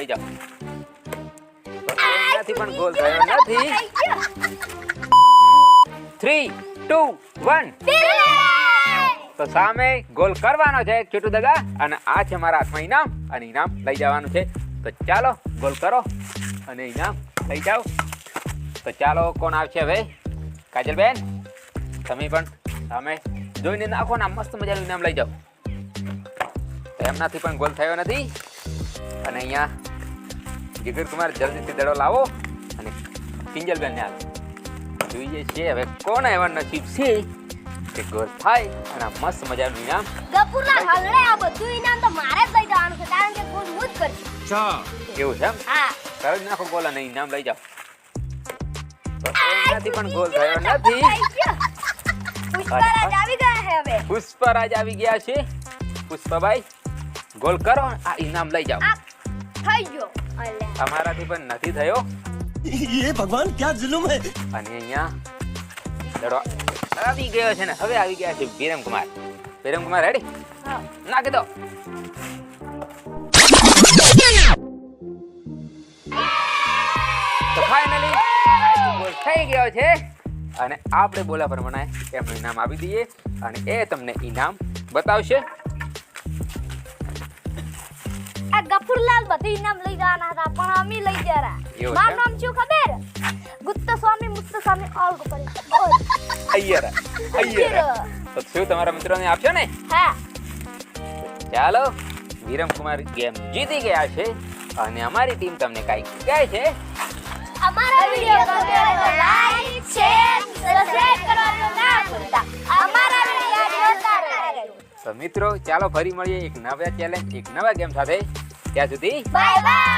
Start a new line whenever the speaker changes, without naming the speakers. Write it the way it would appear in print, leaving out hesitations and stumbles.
લઈ જાઓ. એનાથી પણ ગોલ થયો નથી. 3, 2, 1 તો સામે ગોલ કરવાનો છે છોટુ દગા અને આ છે મારા હાથમાં ઇનામ અને ઇનામ લઈ જવાનું છે. તો ચાલો ગોલ કરો અને ઇનામ લઈ જાઓ. તો ચાલો કોણ આવશે હવે? કાજલબેન તમે પણ સામે જોઈને નાખો ને મસ્ત મજાનું ઇનામ લઈ જાઓ. એમનાથી પણ ગોલ થયો નથી અને અહીંયા જીગર કુમાર જલ્દીથી દડો લાવો અને કિંજલબેનને હાલો. જોઈએ છે હવે કોણ એવા નસીબ છે કે ગોલ થાય અને મસ્ત મજાનું ઇનામ.
ગપુરના હલડે આ બધું ઇનામ તો મારે જ લઈ જવાનું છે કારણ કે ગોલ હું જ કરીશ.
એવું છે એમ?
હા
કરી જ નાખો ગોલ અને ઇનામ લઈ જાઓ. તો એમનાથી પણ ગોલ થયો નથી.
પુષ્પરાજ આવી ગયા છે હવે.
પુષ્પરાજ આવી ગયા છે. પુષ્પાભાઈ ગોલ કરો આ ઇનામ લઈ જાઓ.
થઈ ગયો. અલ્યા
અમારાથી પણ નથી થયો
ये भगवान क्या जुल्म है.
અને અહીંયા દડો આવી ગયો છે ને હવે આવી ગયા છે વિરમકુમાર. વિરમકુમાર રેડી?
હા
નાખી દો. તો ફાઇનલી ગોલ થઈ ગયો છે અને આપણે બોલા પ્રમાણે એમનું ઇનામ આપી દઈએ અને એ તમને ઇનામ બતાવશે.
આ ગફુરલાલ બધી ઇનામ લઈ જવાના હતા પણ અમે લઈ ગયા.
એવું છે?
મારું નામ શું ખબર? ગુત્તસ્વામી મુત્તસ્વામી ઓલ ગોપાલ.
અય્યર તો શું તમારા મિત્રોને આપશો ને?
હા
ચાલો વિરમકુમાર ગેમ જીતી ગયા છે અને અમારી ટીમ તમને કાંઈક કહે છે.
અમારા વિડિયો ગમે તો લાઈક શેર સબસ્ક્રાઇબ કરવાનું ના ભૂલતા. અમારા વિડિયો જોતા રહેજો.
તો મિત્રો ચાલો ફરી મળીએ એક નવા ચેલેન્જ એક નવા ગેમ સાથે. ત્યાં સુધી
બાય બાય.